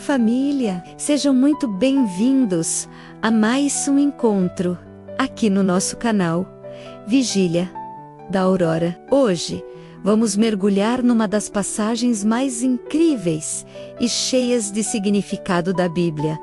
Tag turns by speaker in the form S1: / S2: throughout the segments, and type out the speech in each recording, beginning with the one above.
S1: Família, sejam muito bem-vindos a mais um encontro aqui no nosso canal Vigília da Aurora. Hoje vamos mergulhar numa das passagens mais incríveis e cheias de significado da Bíblia.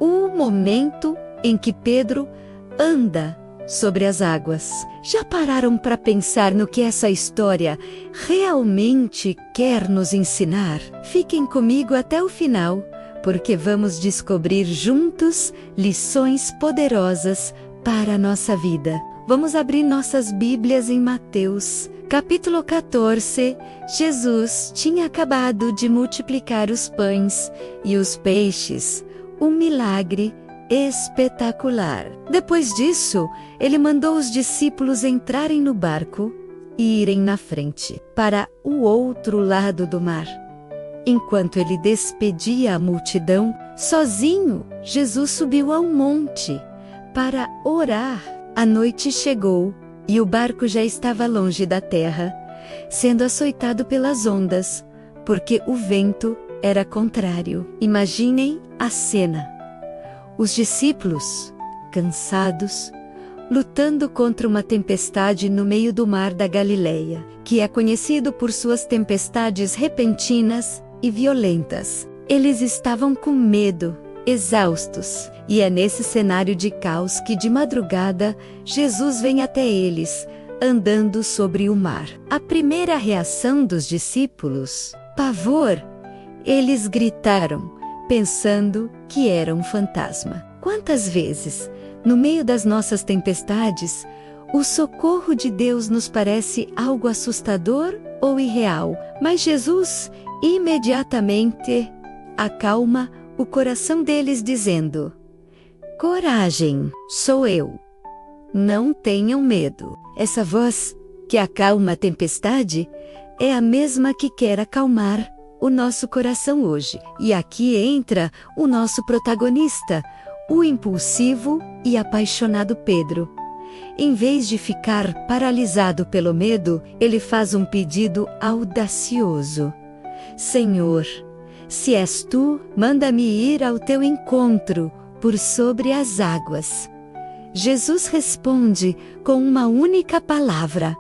S1: O momento em que Pedro anda sobre as águas. Já pararam para pensar no que essa história realmente quer nos ensinar? Fiquem comigo até o final, porque vamos descobrir juntos lições poderosas para a nossa vida. Vamos abrir nossas Bíblias em Mateus, capítulo 14. Jesus tinha acabado de multiplicar os pães e os peixes, um milagre espetacular. Depois disso, ele mandou os discípulos entrarem no barco e irem na frente, para o outro lado do mar. Enquanto ele despedia a multidão, sozinho, Jesus subiu ao monte para orar. A noite chegou e o barco já estava longe da terra, sendo açoitado pelas ondas, porque o vento era contrário. Imaginem a cena. Os discípulos, cansados, lutando contra uma tempestade no meio do mar da Galileia, que é conhecido por suas tempestades repentinas e violentas. Eles estavam com medo, exaustos, e é nesse cenário de caos que de madrugada Jesus vem até eles, andando sobre o mar. A primeira reação dos discípulos, pavor. Eles gritaram, pensando que era um fantasma. Quantas vezes, no meio das nossas tempestades, o socorro de Deus nos parece algo assustador ou irreal, mas Jesus imediatamente acalma o coração deles dizendo: coragem, sou eu. Não tenham medo. Essa voz que acalma a tempestade é a mesma que quer acalmar o nosso coração hoje. E aqui entra o nosso protagonista, o impulsivo e apaixonado Pedro. Em vez de ficar paralisado pelo medo, ele faz um pedido audacioso: Senhor, se és tu, manda-me ir ao teu encontro por sobre as águas. Jesus responde com uma única palavra,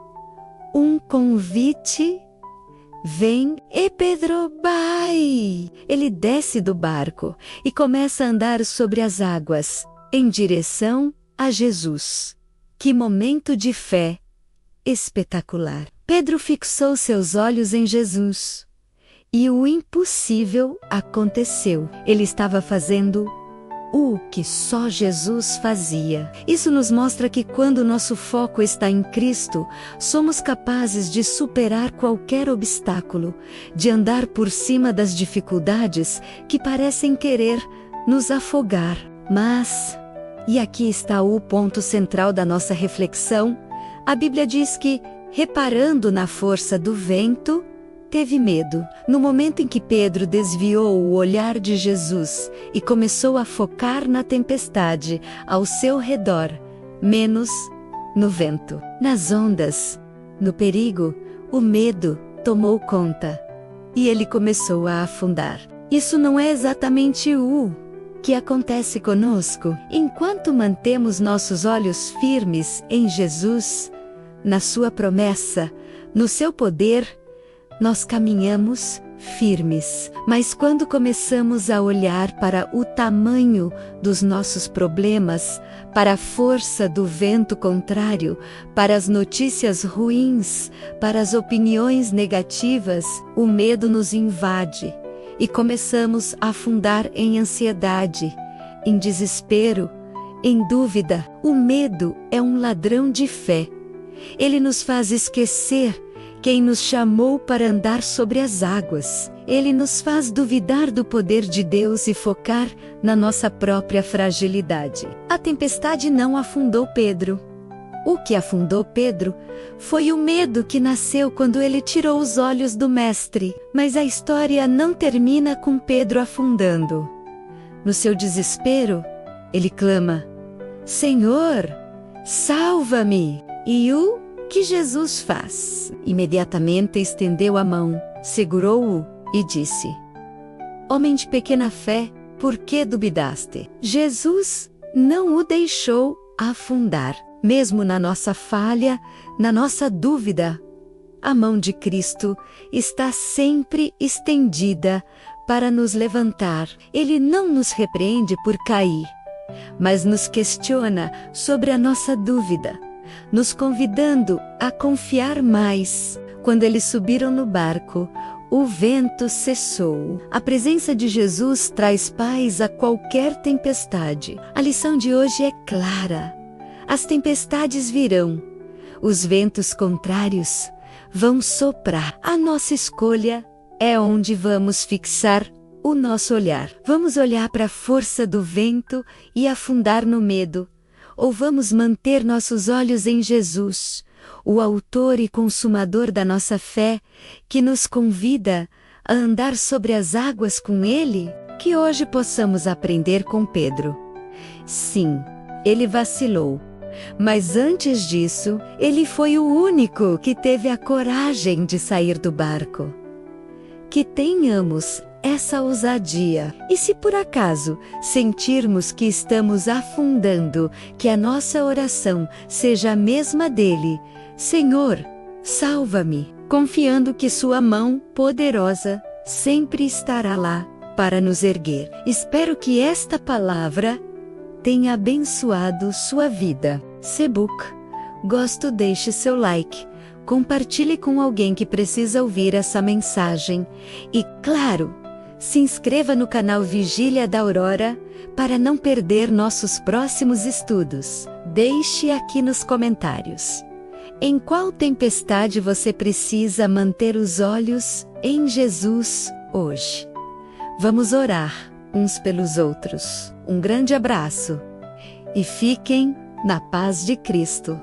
S1: um convite. Vem, e Pedro vai! Ele desce do barco e começa a andar sobre as águas, em direção a Jesus. Que momento de fé espetacular! Pedro fixou seus olhos em Jesus. E o impossível aconteceu. Ele estava fazendo o que só Jesus fazia. Isso nos mostra que quando nosso foco está em Cristo, somos capazes de superar qualquer obstáculo, de andar por cima das dificuldades que parecem querer nos afogar. Mas, e aqui está o ponto central da nossa reflexão, a Bíblia diz que, reparando na força do vento, teve medo. No momento em que Pedro desviou o olhar de Jesus e começou a focar na tempestade ao seu redor, menos no vento, nas ondas, no perigo, o medo tomou conta e ele começou a afundar. Isso não é exatamente o que acontece conosco. Enquanto mantemos nossos olhos firmes em Jesus, na sua promessa, no seu poder, nós caminhamos firmes. Mas quando começamos a olhar para o tamanho dos nossos problemas, para a força do vento contrário, para as notícias ruins, para as opiniões negativas, o medo nos invade e começamos a afundar em ansiedade, em desespero, em dúvida. O medo é um ladrão de fé. Ele nos faz esquecer quem nos chamou para andar sobre as águas. Ele nos faz duvidar do poder de Deus e focar na nossa própria fragilidade. A tempestade não afundou Pedro. O que afundou Pedro foi o medo que nasceu quando ele tirou os olhos do Mestre. Mas a história não termina com Pedro afundando. No seu desespero, ele clama: Senhor, salva-me! E o que Jesus faz? Imediatamente estendeu a mão, segurou-o e disse: Homem de pequena fé, por que duvidaste? Jesus não o deixou afundar. Mesmo na nossa falha, na nossa dúvida, a mão de Cristo está sempre estendida para nos levantar. Ele não nos repreende por cair, mas nos questiona sobre a nossa dúvida, nos convidando a confiar mais. Quando eles subiram no barco, o vento cessou. A presença de Jesus traz paz a qualquer tempestade. A lição de hoje é clara. As tempestades virão. Os ventos contrários vão soprar. A nossa escolha é onde vamos fixar o nosso olhar. Vamos olhar para a força do vento e afundar no medo? Ou vamos manter nossos olhos em Jesus, o autor e consumador da nossa fé, que nos convida a andar sobre as águas com Ele? Que hoje possamos aprender com Pedro. Sim, ele vacilou, mas antes disso, ele foi o único que teve a coragem de sair do barco. Que tenhamos essa ousadia. E se por acaso sentirmos que estamos afundando, que a nossa oração seja a mesma dele: Senhor, salva-me, confiando que sua mão poderosa sempre estará lá para nos erguer. Espero que esta palavra tenha abençoado sua vida. Se gosto, deixe seu like, compartilhe com alguém que precisa ouvir essa mensagem e, claro, se inscreva no canal Vigília da Aurora para não perder nossos próximos estudos. Deixe aqui nos comentários: em qual tempestade você precisa manter os olhos em Jesus hoje? Vamos orar uns pelos outros. Um grande abraço e fiquem na paz de Cristo.